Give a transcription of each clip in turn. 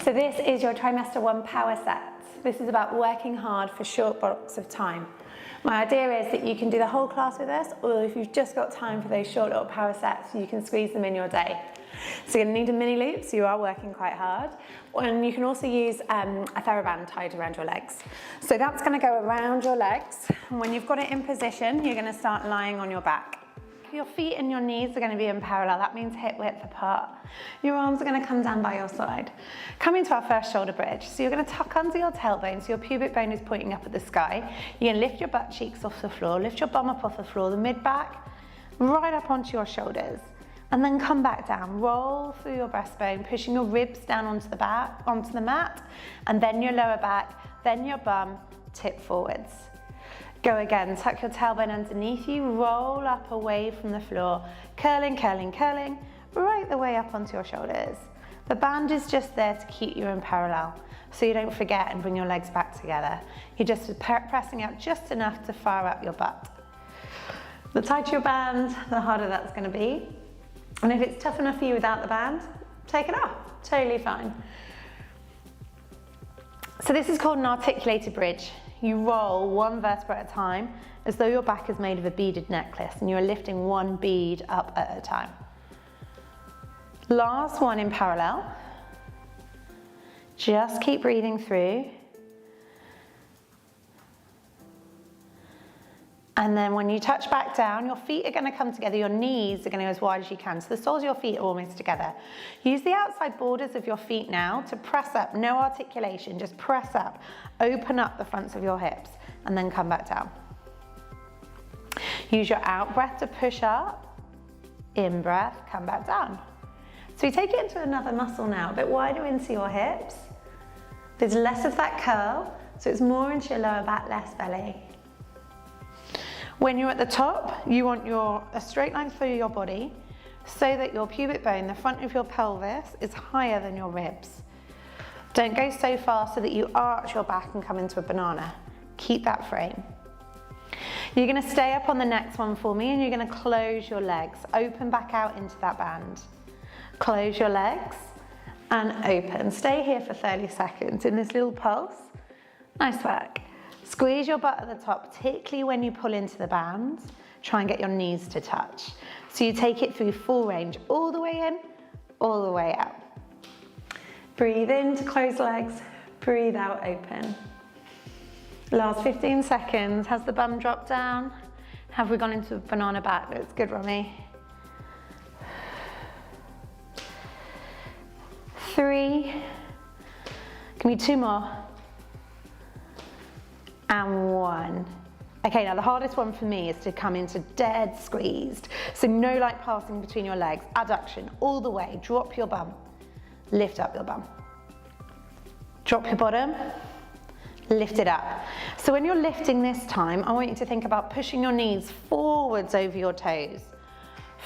So this is your trimester 1 power set. This is about working hard for short blocks of time. My idea is that you can do the whole class with us, or if you've just got time for those short little power sets, you can squeeze them in your day. So you're going to need a mini loop, so you are working quite hard. And you can also use a TheraBand tied around your legs. So that's going to go around your legs. And when you've got it in position, you're going to start lying on your back. Your feet and your knees are going to be in parallel. That means hip width apart. Your arms are going to come down by your side. Coming to our first shoulder bridge. So you're going to tuck under your tailbone, so your pubic bone is pointing up at the sky. You're going to lift your butt cheeks off the floor, lift your bum up off the floor, the mid-back, right up onto your shoulders. And then come back down, roll through your breastbone, pushing your ribs down onto the back, onto the mat, and then your lower back, then your bum, tip forwards. Go again, tuck your tailbone underneath you, roll up away from the floor, curling, curling, curling, right the way up onto your shoulders. The band is just there to keep you in parallel, so you don't forget and bring your legs back together. You're just pressing out just enough to fire up your butt. The tighter your band, the harder that's going to be. And if it's tough enough for you without the band, take it off, totally fine. So this is called an articulated bridge. You roll one vertebra at a time as though your back is made of a beaded necklace and you're lifting one bead up at a time. Last one in parallel. Just keep breathing through. And then when you touch back down, your feet are going to come together, your knees are going to go as wide as you can. So the soles of your feet are almost together. Use the outside borders of your feet now to press up, no articulation, just press up. Open up the fronts of your hips and then come back down. Use your out breath to push up, in breath, come back down. So you take it into another muscle now, a bit wider into your hips. There's less of that curl, so it's more into your lower back, less belly. When you're at the top, you want a straight line through your body so that your pubic bone, the front of your pelvis, is higher than your ribs. Don't go so far so that you arch your back and come into a banana. Keep that frame. You're going to stay up on the next one for me and you're going to close your legs. Open back out into that band. Close your legs and open. Stay here for 30 seconds in this little pulse. Nice work. Squeeze your butt at the top, particularly when you pull into the band. Try and get your knees to touch. So you take it through full range, all the way in, all the way out. Breathe in to close legs, breathe out, open. Last 15 seconds. Has the bum dropped down? Have we gone into a banana back? That's good, Romy. 3. Give me 2 more. And 1. Okay, now the hardest one for me is to come into dead squeezed. So no light passing between your legs. Adduction all the way. Drop your bum. Lift up your bum. Drop your bottom. Lift it up. So when you're lifting this time, I want you to think about pushing your knees forwards over your toes.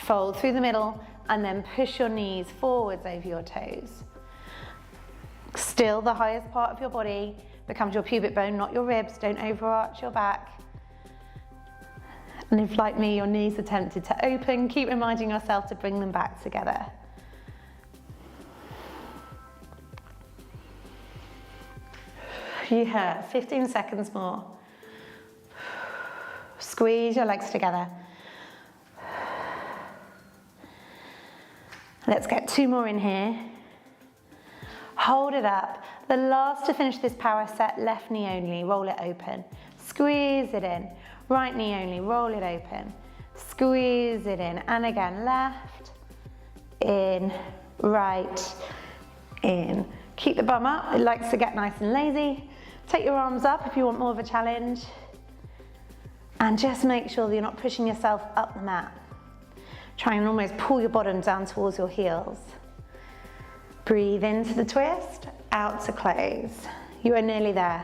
Fold through the middle and then push your knees forwards over your toes. Still the highest part of your body becomes your pubic bone, not your ribs. Don't overarch your back. And if, like me, your knees are tempted to open, keep reminding yourself to bring them back together. You heard, 15 seconds more. Squeeze your legs together. Let's get 2 more in here. Hold it up. The last to finish this power set, left knee only, roll it open. Squeeze it in. Right knee only, roll it open. Squeeze it in. And again, left, in, right, in. Keep the bum up. It likes to get nice and lazy. Take your arms up if you want more of a challenge. And just make sure that you're not pushing yourself up the mat. Try and almost pull your bottom down towards your heels. Breathe into the twist, out to close. You are nearly there.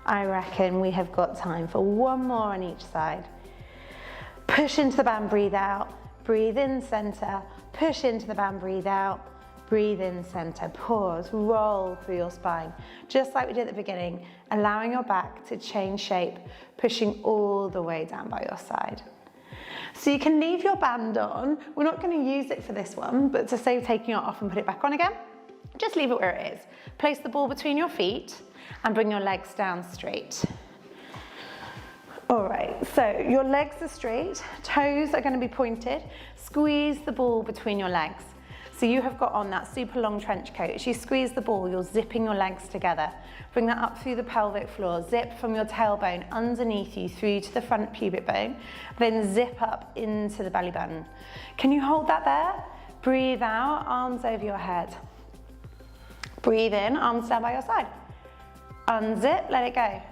I reckon we have got time for 1 more on each side. Push into the band, breathe out. Breathe in, center. Push into the band, breathe out. Breathe in, center. Pause, roll through your spine. Just like we did at the beginning, allowing your back to change shape, pushing all the way down by your side. So you can leave your band on. We're not going to use it for this one, but to save taking it off and put it back on again, Just leave it where it is. Place the ball between your feet and bring your legs down straight. All right, so your legs are straight, toes are going to be pointed. Squeeze the ball between your legs. So you have got on that super long trench coat. As you squeeze the ball, you're zipping your legs together. Bring that up through the pelvic floor. Zip from your tailbone underneath you through to the front pubic bone. Then zip up into the belly button. Can you hold that there? Breathe out, arms over your head. Breathe in, arms down by your side. Unzip, let it go.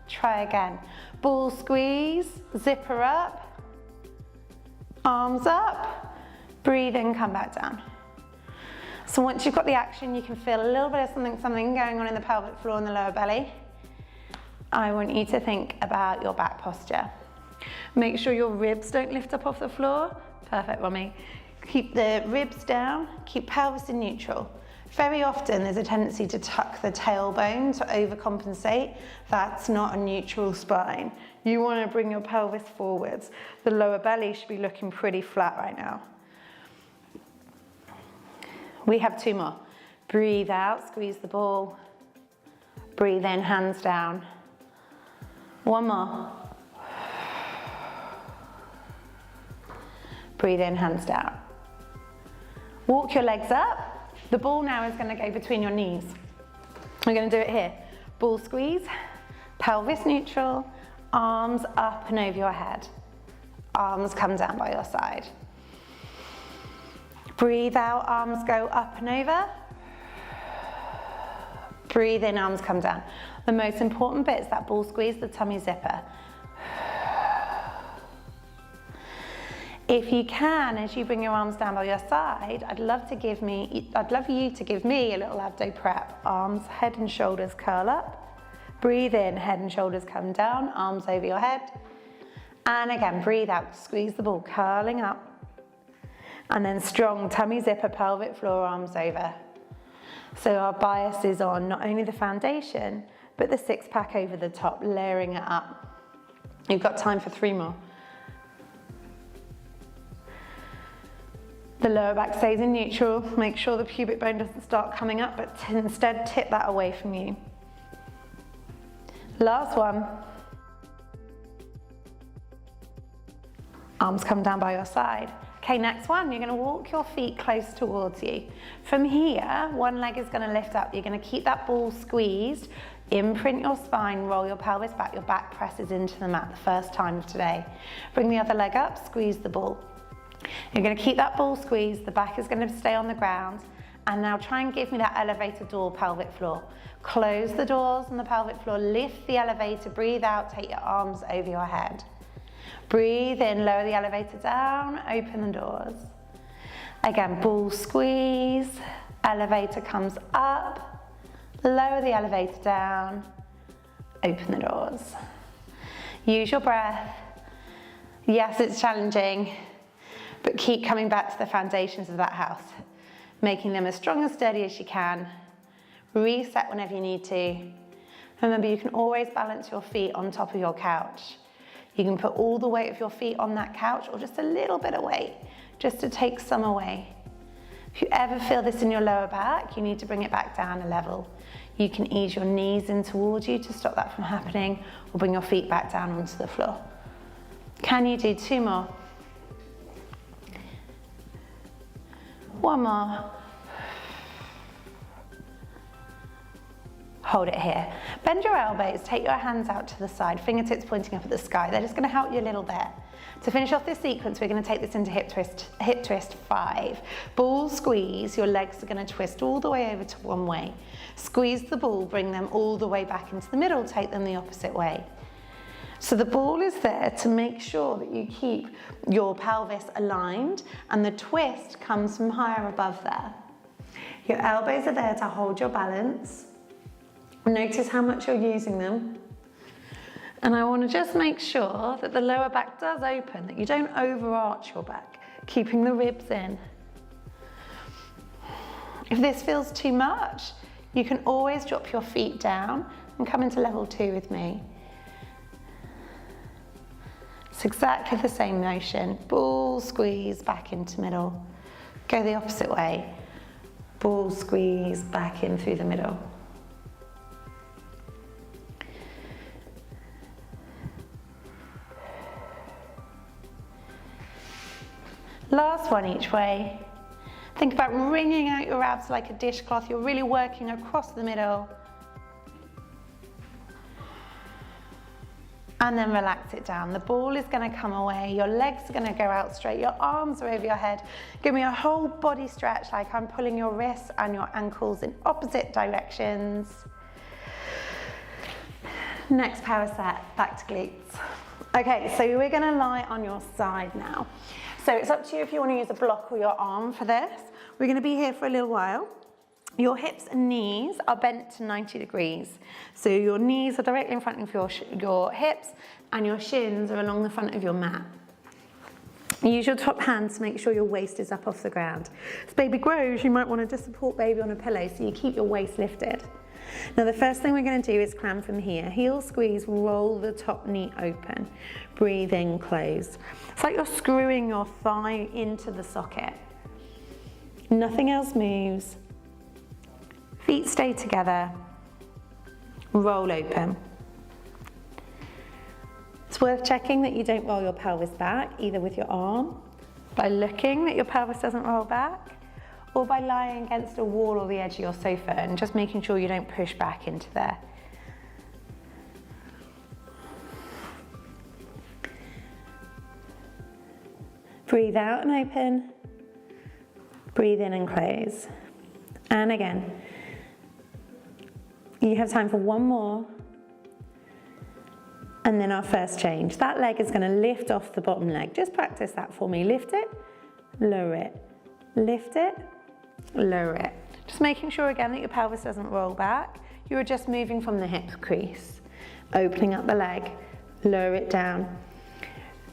Try again. Ball squeeze, zipper up, arms up, breathe in, come back down. So once you've got the action, you can feel a little bit of something going on in the pelvic floor and the lower belly. I want you to think about your back posture. Make sure your ribs don't lift up off the floor. Perfect, Romy. Keep the ribs down, keep pelvis in neutral. Very often there's a tendency to tuck the tailbone to overcompensate. That's not a neutral spine. You want to bring your pelvis forwards. The lower belly should be looking pretty flat right now. We have 2 more. Breathe out, squeeze the ball. Breathe in, hands down. 1 more. Breathe in, hands down. Walk your legs up. The ball now is going to go between your knees. We're going to do it here. Ball squeeze, pelvis neutral, arms up and over your head. Arms come down by your side. Breathe out, arms go up and over. Breathe in, arms come down. The most important bit is that ball squeeze, the tummy zipper. If you can, as you bring your arms down by your side, I'd love you to give me a little abdo prep. Arms, head and shoulders curl up. Breathe in, head and shoulders come down, arms over your head. And again, breathe out, squeeze the ball, curling up. And then strong tummy zipper, pelvic floor, arms over. So our bias is on not only the foundation, but the 6-pack over the top, layering it up. You've got time for 3 more. The lower back stays in neutral. Make sure the pubic bone doesn't start coming up, but instead tip that away from you. Last one. Arms come down by your side. Okay, next one, you're going to walk your feet close towards you. From here, one leg is going to lift up. You're going to keep that ball squeezed, imprint your spine, roll your pelvis back. Your back presses into the mat the first time of today. Bring the other leg up, squeeze the ball. You're going to keep that ball squeezed, the back is going to stay on the ground, and now try and give me that elevator door pelvic floor. Close the doors on the pelvic floor, lift the elevator, breathe out, take your arms over your head. Breathe in, lower the elevator down, open the doors. Again, ball squeeze, elevator comes up, lower the elevator down, open the doors. Use your breath. Yes, it's challenging, but keep coming back to the foundations of that house, making them as strong and steady as you can. Reset whenever you need to. Remember, you can always balance your feet on top of your couch. You can put all the weight of your feet on that couch or just a little bit of weight, just to take some away. If you ever feel this in your lower back, you need to bring it back down a level. You can ease your knees in towards you to stop that from happening, or bring your feet back down onto the floor. Can you do 2 more? 1 more. Hold it here. Bend your elbows, take your hands out to the side, fingertips pointing up at the sky. They're just going to help you a little bit. To finish off this sequence, we're going to take this into hip twist 5. Ball squeeze, your legs are going to twist all the way over to one way. Squeeze the ball, bring them all the way back into the middle, take them the opposite way. So the ball is there to make sure that you keep your pelvis aligned, and the twist comes from higher above there. Your elbows are there to hold your balance. Notice how much you're using them. And I want to just make sure that the lower back does open, that you don't overarch your back, keeping the ribs in. If this feels too much, you can always drop your feet down and come into level 2 with me. It's exactly the same motion. Ball, squeeze, back into middle. Go the opposite way. Ball squeeze back in through the middle. Last one each way. Think about wringing out your abs like a dishcloth. You're really working across the middle. And then relax it down. The ball is going to come away. Your legs are going to go out straight. Your arms are over your head. Give me a whole body stretch, like I'm pulling your wrists and your ankles in opposite directions. Next power set, back to glutes. Okay, so we're going to lie on your side now. So it's up to you if you want to use a block or your arm for this. We're going to be here for a little while. Your hips and knees are bent to 90 degrees. So your knees are directly in front of your hips and your shins are along the front of your mat. Use your top hand to make sure your waist is up off the ground. As baby grows, you might want to just support baby on a pillow so you keep your waist lifted. Now the first thing we're going to do is climb from here. Heel squeeze, roll the top knee open. Breathe in, close. It's like you're screwing your thigh into the socket. Nothing else moves. Feet stay together. Roll open. It's worth checking that you don't roll your pelvis back, either with your arm, by looking that your pelvis doesn't roll back, or by lying against a wall or the edge of your sofa and just making sure you don't push back into there. Breathe out and open. Breathe in and close. And again. You have time for one more. And then our first change. That leg is going to lift off the bottom leg. Just practice that for me. Lift it, lower it. Lift it, lower it. Just making sure again that your pelvis doesn't roll back. You are just moving from the hip crease. Opening up the leg, lower it down.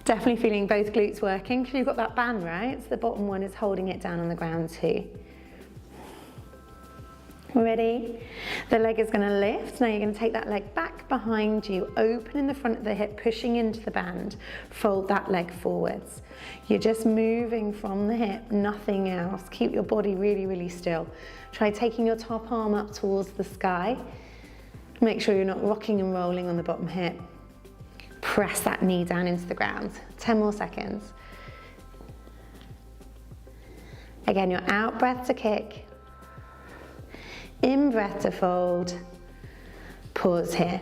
Definitely feeling both glutes working because you've got that band, right? So the bottom one is holding it down on the ground too. Ready? The leg is going to lift. Now you're going to take that leg back behind you, open in the front of the hip, pushing into the band. Fold that leg forwards. You're just moving from the hip, nothing else. Keep your body really, really still. Try taking your top arm up towards the sky. Make sure you're not rocking and rolling on the bottom hip. Press that knee down into the ground. 10 more seconds. Again, your out breath to kick. In breath to fold. Pause here.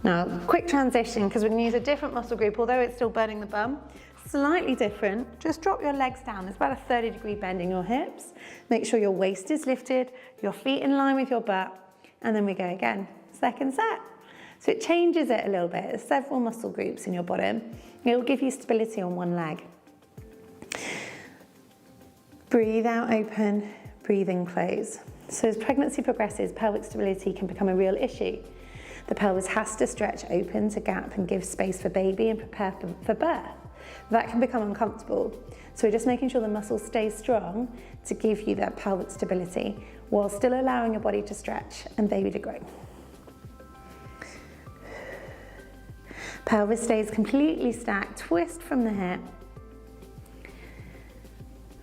Now, quick transition because we're going to use a different muscle group, although it's still burning the bum. Slightly different. Just drop your legs down. There's about a 30-degree bend in your hips. Make sure your waist is lifted, your feet in line with your butt, and then we go again. Second set. So it changes it a little bit. There's several muscle groups in your bottom. It will give you stability on one leg. Breathe out, open. Breathe in, close. So as pregnancy progresses, pelvic stability can become a real issue. The pelvis has to stretch open to gap and give space for baby and prepare for birth. That can become uncomfortable. So we're just making sure the muscles stay strong to give you that pelvic stability while still allowing your body to stretch and baby to grow. Pelvis stays completely stacked, twist from the hip.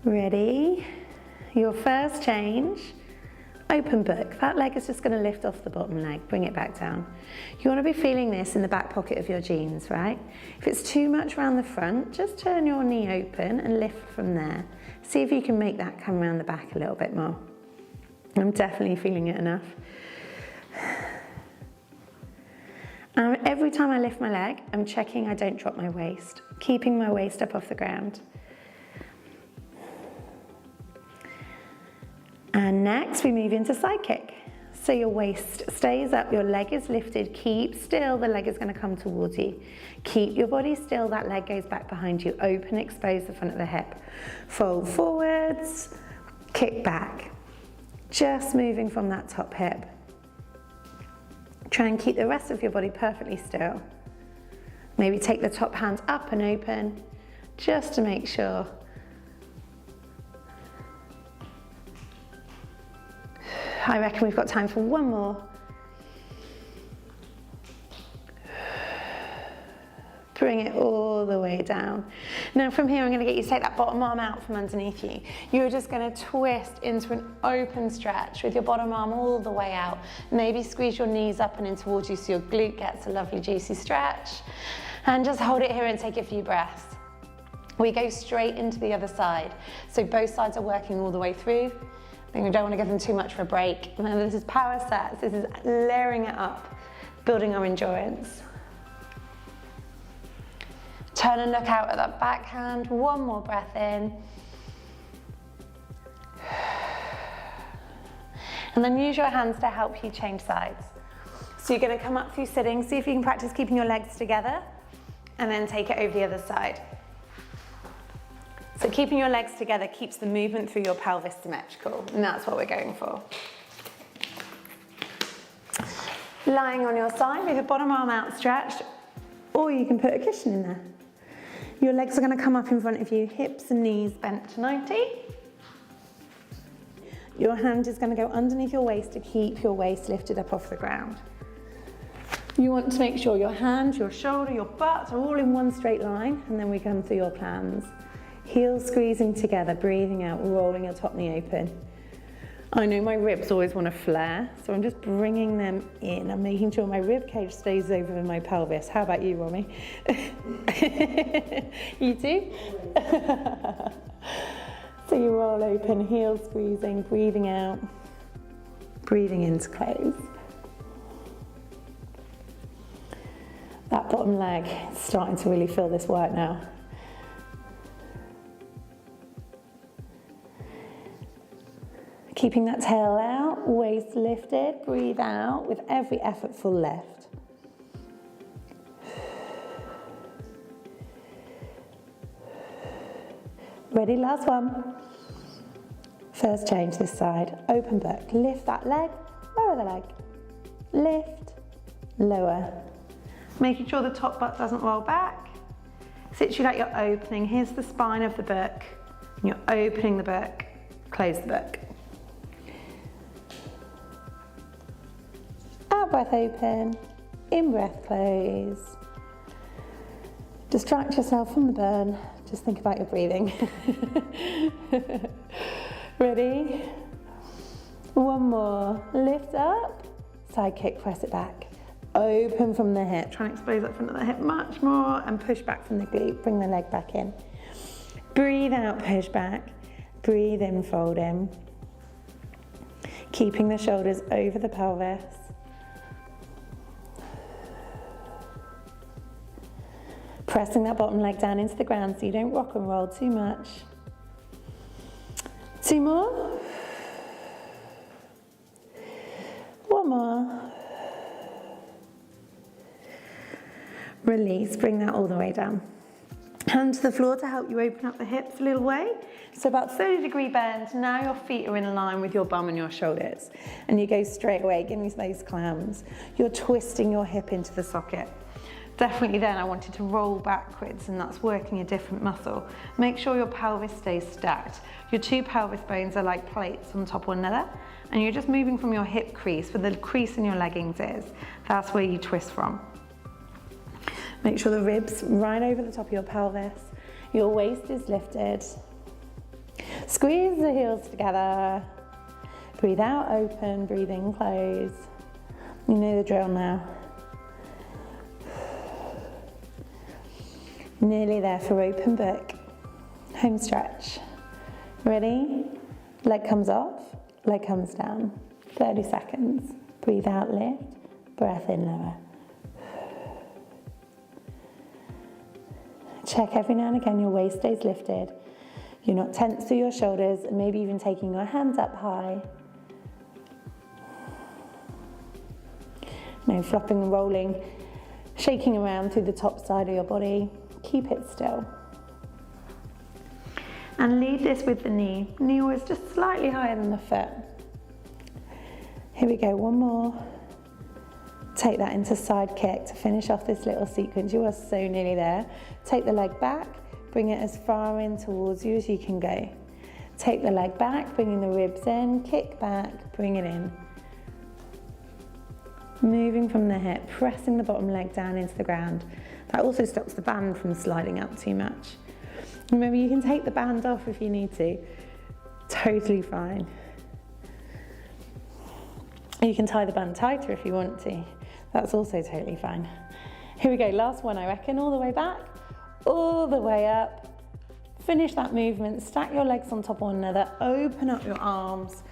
Ready? Your first change. Open book. That leg is just going to lift off the bottom leg, bring it back down. You want to be feeling this in the back pocket of your jeans, right? If it's too much around the front, just turn your knee open and lift from there. See if you can make that come around the back a little bit more. I'm definitely feeling it enough. Every time I lift my leg, I'm checking I don't drop my waist, keeping my waist up off the ground. And next we move into side kick. So your waist stays up, your leg is lifted, keep still, the leg is going to come towards you. Keep your body still, that leg goes back behind you, open, expose the front of the hip. Fold forwards, kick back. Just moving from that top hip. Try and keep the rest of your body perfectly still. Maybe take the top hand up and open, just to make sure. I reckon we've got time for one more. Bring it all the way down. Now from here, I'm going to get you to take that bottom arm out from underneath you. You're just going to twist into an open stretch with your bottom arm all the way out. Maybe squeeze your knees up and in towards you so your glute gets a lovely juicy stretch. And just hold it here and take a few breaths. We go straight into the other side. So both sides are working all the way through. I think we don't want to give them too much of a break. Remember, this is power sets. This is layering it up, building our endurance. Turn and look out at that backhand. One more breath in. And then use your hands to help you change sides. So you're going to come up through sitting. See if you can practice keeping your legs together and then take it over the other side. So keeping your legs together keeps the movement through your pelvis symmetrical, and that's what we're going for. Lying on your side with your bottom arm outstretched, or you can put a cushion in there. Your legs are going to come up in front of you, hips and knees bent to 90. Your hand is going to go underneath your waist to keep your waist lifted up off the ground. You want to make sure your hand, your shoulder, your butt are all in one straight line, and then we come through your plans. Heels squeezing together, breathing out, rolling your top knee open. I know my ribs always want to flare, so I'm just bringing them in. I'm making sure my rib cage stays over my pelvis. How about you, Romy? You too? So you roll open, heels squeezing, breathing out, breathing in to close. That bottom leg is starting to really feel this work now. Keeping that tail out, waist lifted, breathe out with every effort, full lift. Ready, last one. First change this side, open book, lift that leg, lower the leg, lift, lower. Making sure the top butt doesn't roll back. Situate like you're opening, here's the spine of the book, and you're opening the book, close the book. Out breath open, in breath close. Distract yourself from the burn, just think about your breathing. Ready? One more, lift up, side kick, press it back. Open from the hip, try and expose that front of the hip much more and push back from the glute, bring the leg back in. Breathe out, push back, breathe in, fold in. Keeping the shoulders over the pelvis. Pressing that bottom leg down into the ground so you don't rock and roll too much. Two more. One more. Release, bring that all the way down. Hand to the floor to help you open up the hips a little way. So about 30-degree bend, now your feet are in line with your bum and your shoulders. And you go straight away, give me those clams. You're twisting your hip into the socket. Definitely then I wanted to roll backwards, and that's working a different muscle. Make sure your pelvis stays stacked. Your two pelvis bones are like plates on top of one another, and you're just moving from your hip crease where the crease in your leggings is. That's where you twist from. Make sure the ribs right over the top of your pelvis. Your waist is lifted. Squeeze the heels together. Breathe out, open, breathe in, close. You know the drill now. Nearly there for open book. Home stretch. Ready? Leg comes off, leg comes down. 30 seconds. Breathe out, lift. Breath in, lower. Check every now and again your waist stays lifted. You're not tense through your shoulders, and maybe even taking your hands up high. No flopping and rolling, shaking around through the top side of your body. Keep it still. And lead this with the knee. Knee always just slightly higher than the foot. Here we go, one more. Take that into side kick to finish off this little sequence. You are so nearly there. Take the leg back, bring it as far in towards you as you can go. Take the leg back, bringing the ribs in, kick back, bring it in. Moving from the hip, pressing the bottom leg down into the ground. That also stops the band from sliding out too much. Remember, you can take the band off if you need to. Totally fine. You can tie the band tighter if you want to. That's also totally fine. Here we go, last one I reckon, all the way back, all the way up. Finish that movement, stack your legs on top of one another, open up your arms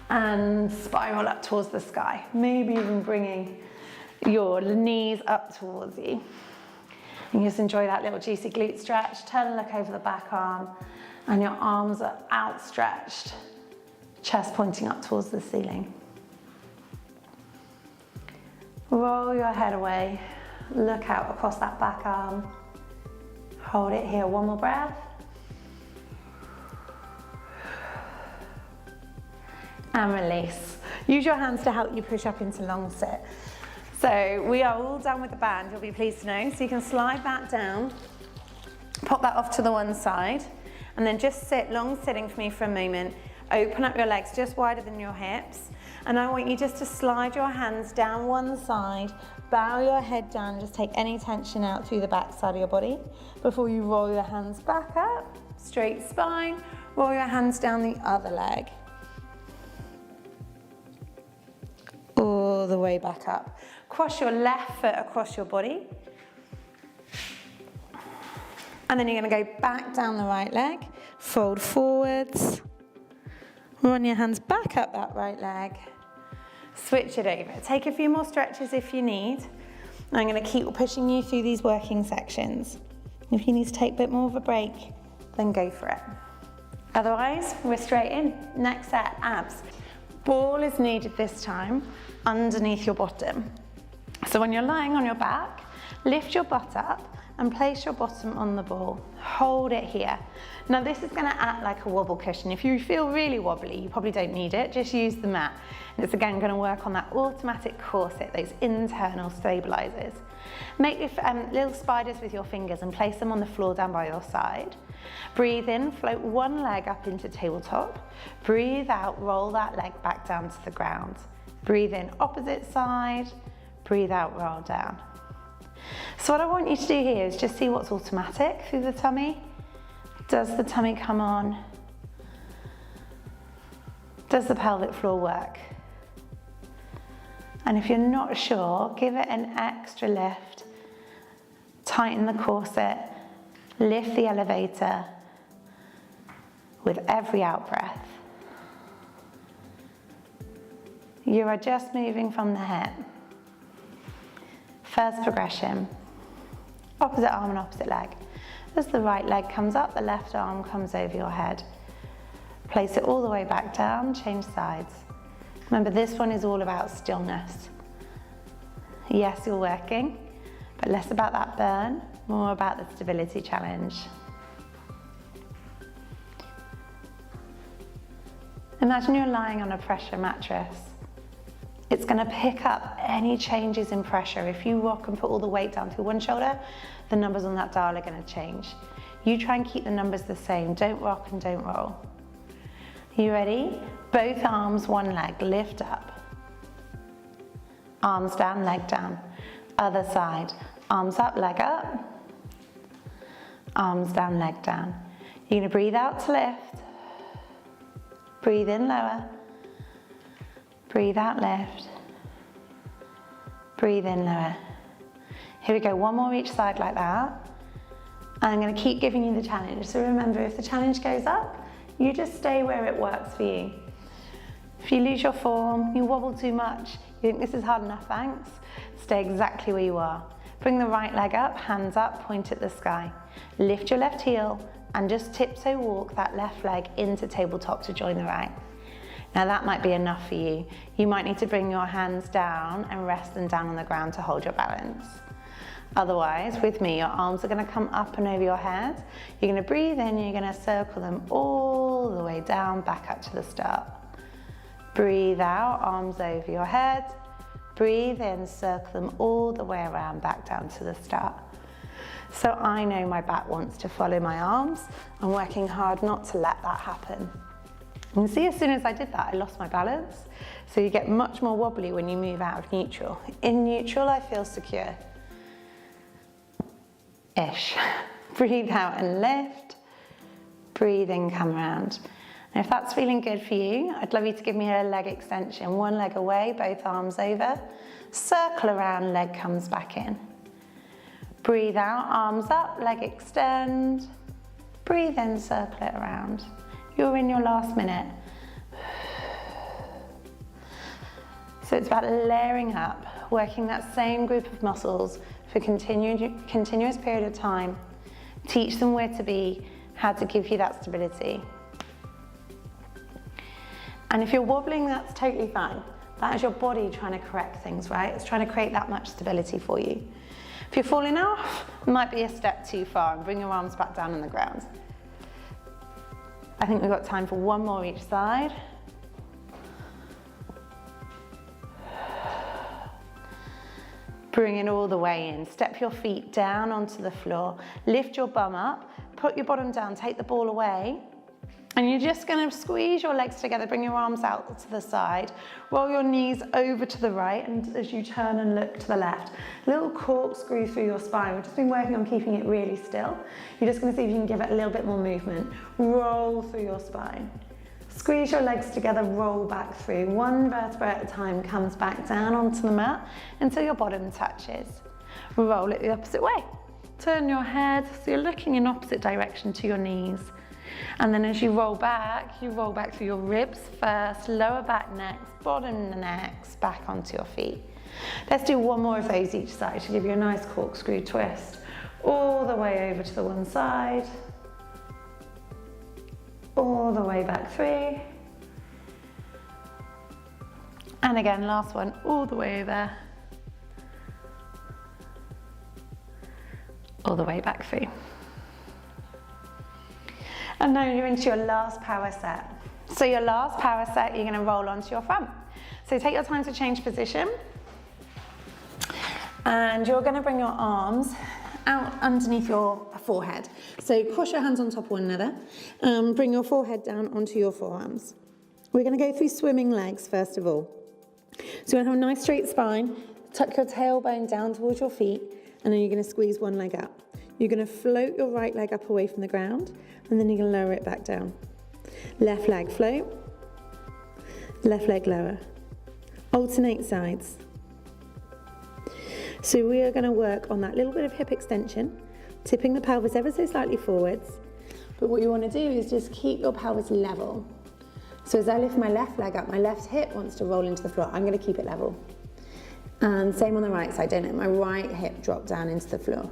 and spiral up towards the sky. Maybe even bringing your knees up towards you. And just enjoy that little juicy glute stretch. Turn and look over the back arm and your arms are outstretched, chest pointing up towards the ceiling. Roll your head away, look out across that back arm. Hold it here, one more breath. And release. Use your hands to help you push up into long sit. So we are all done with the band, you'll be pleased to know. So you can slide that down, pop that off to the one side, and then just sit long sitting for me for a moment. Open up your legs just wider than your hips. And I want you just to slide your hands down one side, bow your head down, just take any tension out through the back side of your body before you roll your hands back up, straight spine, roll your hands down the other leg. All the way back up. Cross your left foot across your body. And then you're going to go back down the right leg, fold forwards, run your hands back up that right leg, switch it over. Take a few more stretches if you need. I'm going to keep pushing you through these working sections. If you need to take a bit more of a break, then go for it. Otherwise, we're straight in. Next set, abs. Ball is needed this time underneath your bottom. So when you're lying on your back, lift your butt up and place your bottom on the ball. Hold it here. Now this is going to act like a wobble cushion. If you feel really wobbly, you probably don't need it, just use the mat. And it's again going to work on that automatic corset, those internal stabilizers. Make little spiders with your fingers and place them on the floor down by your side. Breathe in, float one leg up into tabletop. Breathe out, roll that leg back down to the ground. Breathe in, opposite side. Breathe out, roll down. So what I want you to do here is just see what's automatic through the tummy. Does the tummy come on? Does the pelvic floor work? And if you're not sure, give it an extra lift. Tighten the corset, lift the elevator with every out breath. You are just moving from the hip. First progression, opposite arm and opposite leg. As the right leg comes up, the left arm comes over your head. Place it all the way back down, change sides. Remember, this one is all about stillness. Yes, you're working, but less about that burn, more about the stability challenge. Imagine you're lying on a pressure mattress. It's going to pick up any changes in pressure. If you rock and put all the weight down through one shoulder, the numbers on that dial are going to change. You try and keep the numbers the same. Don't rock and don't roll. You ready? Both arms, one leg, lift up. Arms down, leg down. Other side. Arms up, leg up. Arms down, leg down. You're going to breathe out to lift. Breathe in, lower. Breathe out, lift. Breathe in, lower. Here we go, one more each side like that. And I'm going to keep giving you the challenge. So remember, if the challenge goes up, you just stay where it works for you. If you lose your form, you wobble too much, you think this is hard enough, thanks, stay exactly where you are. Bring the right leg up, hands up, point at the sky. Lift your left heel and just tiptoe walk that left leg into tabletop to join the right. Now that might be enough for you. You might need to bring your hands down and rest them down on the ground to hold your balance. Otherwise, with me, your arms are going to come up and over your head. You're going to breathe in, you're going to circle them all the way down, back up to the start. Breathe out, arms over your head. Breathe in, circle them all the way around, back down to the start. So I know my back wants to follow my arms. I'm working hard not to let that happen. And see, as soon as I did that, I lost my balance. So you get much more wobbly when you move out of neutral. In neutral, I feel secure. ish. Breathe out and lift. Breathe in, come around. And if that's feeling good for you, I'd love you to give me a leg extension. One leg away, both arms over. Circle around, leg comes back in. Breathe out, arms up, leg extend. Breathe in, circle it around. You're in your last minute. So it's about layering up, working that same group of muscles for continuous period of time. Teach them where to be, how to give you that stability. And if you're wobbling, that's totally fine. That is your body trying to correct things, right? It's trying to create that much stability for you. If you're falling off, it might be a step too far, and bring your arms back down on the ground. I think we've got time for one more each side. Bring it all the way in. Step your feet down onto the floor. Lift your bum up, put your bottom down, take the ball away. And you're just gonna squeeze your legs together, bring your arms out to the side, roll your knees over to the right, and as you turn and look to the left, a little corkscrew through your spine. We've just been working on keeping it really still. You're just gonna see if you can give it a little bit more movement. Roll through your spine. Squeeze your legs together, roll back through. One vertebra at a time comes back down onto the mat until your bottom touches. Roll it the opposite way. Turn your head, so you're looking in opposite direction to your knees. And then as you roll back through your ribs first, lower back next, bottom next, back onto your feet. Let's do one more of those each side to give you a nice corkscrew twist. All the way over to the one side. All the way back through. And again, last one, all the way over. All the way back through. And now you're into your last power set. So your last power set, you're gonna roll onto your front. So take your time to change position. And you're gonna bring your arms out underneath your forehead. So cross your hands on top of one another. Bring your forehead down onto your forearms. We're gonna go through swimming legs first of all. So you're gonna have a nice straight spine, tuck your tailbone down towards your feet, and then you're gonna squeeze one leg up. You're gonna float your right leg up away from the ground, and then you're gonna lower it back down. Left leg float, left leg lower. Alternate sides. So we are gonna work on that little bit of hip extension, tipping the pelvis ever so slightly forwards. But what you wanna do is just keep your pelvis level. So as I lift my left leg up, my left hip wants to roll into the floor. I'm gonna keep it level. And same on the right side, don't let my right hip drop down into the floor.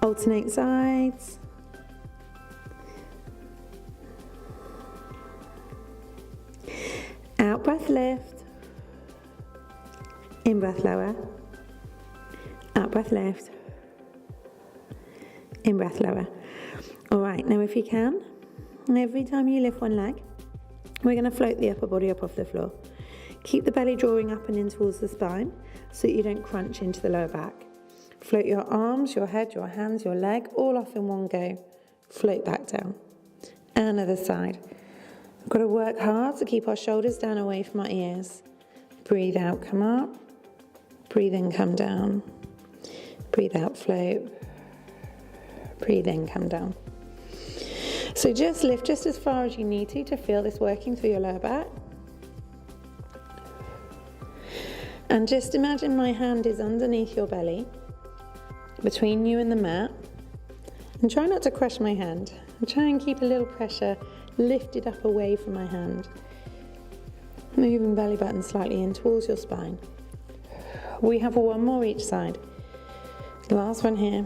Alternate sides. Out breath lift. In breath lower. Out breath lift. In breath lower. All right, now if you can, every time you lift one leg, we're going to float the upper body up off the floor. Keep the belly drawing up and in towards the spine so that you don't crunch into the lower back. Float your arms, your head, your hands, your leg, all off in one go. Float back down. And other side. We've got to work hard to keep our shoulders down away from our ears. Breathe out, come up. Breathe in, come down. Breathe out, float. Breathe in, come down. So just lift just as far as you need to feel this working through your lower back. And just imagine my hand is underneath your belly, between you and the mat. And try not to crush my hand. And try and keep a little pressure lifted up away from my hand. Moving belly button slightly in towards your spine. We have one more each side. Last one here.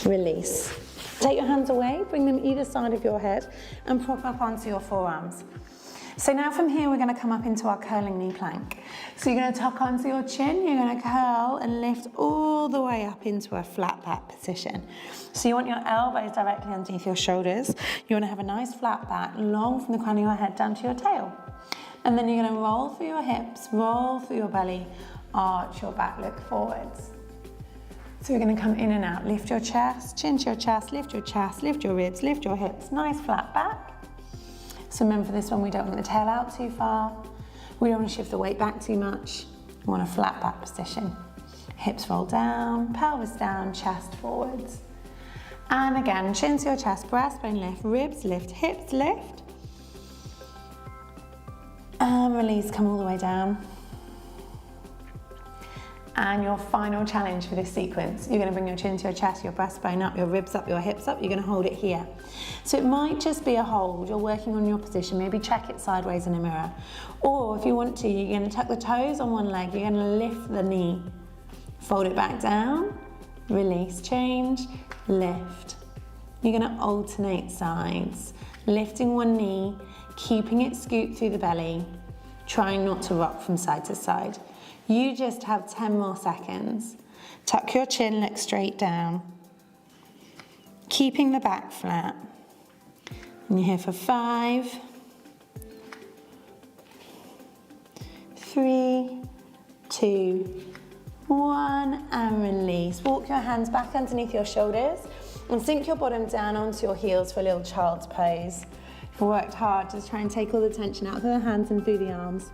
Release. Take your hands away, bring them either side of your head and prop up onto your forearms. So now from here we're going to come up into our curling knee plank. So you're going to tuck onto your chin, you're going to curl and lift all the way up into a flat back position. So you want your elbows directly underneath your shoulders. You want to have a nice flat back, long from the crown of your head down to your tail. And then you're going to roll through your hips, roll through your belly, arch your back, look forwards. So you're going to come in and out, lift your chest, chin to your chest, lift your ribs, lift your hips, nice flat back. So remember for this one, we don't want the tail out too far. We don't want to shift the weight back too much. We want a flat back position. Hips roll down, pelvis down, chest forwards. And again, chin to your chest, breastbone lift, ribs lift, hips lift. And release, come all the way down. And your final challenge for this sequence, you're going to bring your chin to your chest, your breastbone up, your ribs up, your hips up. You're going to hold it here. So it might just be a hold. You're working on your position. Maybe check it sideways in a mirror. Or if you want to, you're going to tuck the toes on one leg. You're going to lift the knee. Fold it back down. Release, change, lift. You're going to alternate sides. Lifting one knee, keeping it scooped through the belly. Trying not to rock from side to side. You just have 10 more seconds. Tuck your chin, look straight down. Keeping the back flat. And you're here for 5, 3, 2, 1, and release. Walk your hands back underneath your shoulders and sink your bottom down onto your heels for a little child's pose. You've worked hard, just try and take all the tension out of the hands and through the arms.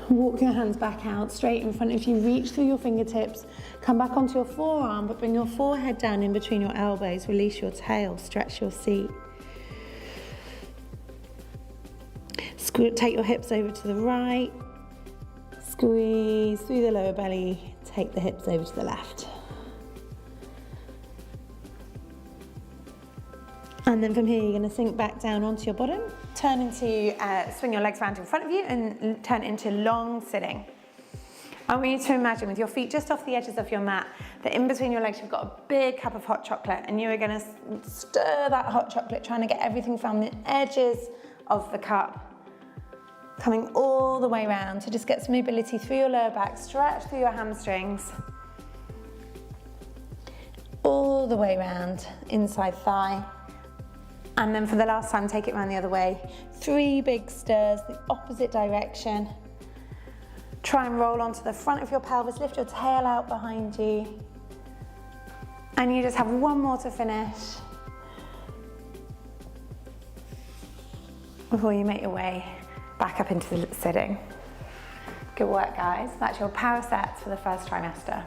Walk your hands back out, straight in front of you, reach through your fingertips, come back onto your forearm, but bring your forehead down in between your elbows, release your tail, stretch your seat. Take your hips over to the right, squeeze through the lower belly, take the hips over to the left. And then from here, you're going to sink back down onto your bottom, turn into, swing your legs around in front of you and turn into long sitting. I want you to imagine with your feet just off the edges of your mat, that in between your legs, you've got a big cup of hot chocolate and you are going to stir that hot chocolate, trying to get everything from the edges of the cup, coming all the way around. So just get some mobility through your lower back, stretch through your hamstrings, all the way around, inside thigh. And then for the last time, take it around the other way. 3 big stirs, the opposite direction. Try and roll onto the front of your pelvis, lift your tail out behind you. And you just have one more to finish before you make your way back up into the sitting. Good work, guys. That's your power sets for the first trimester.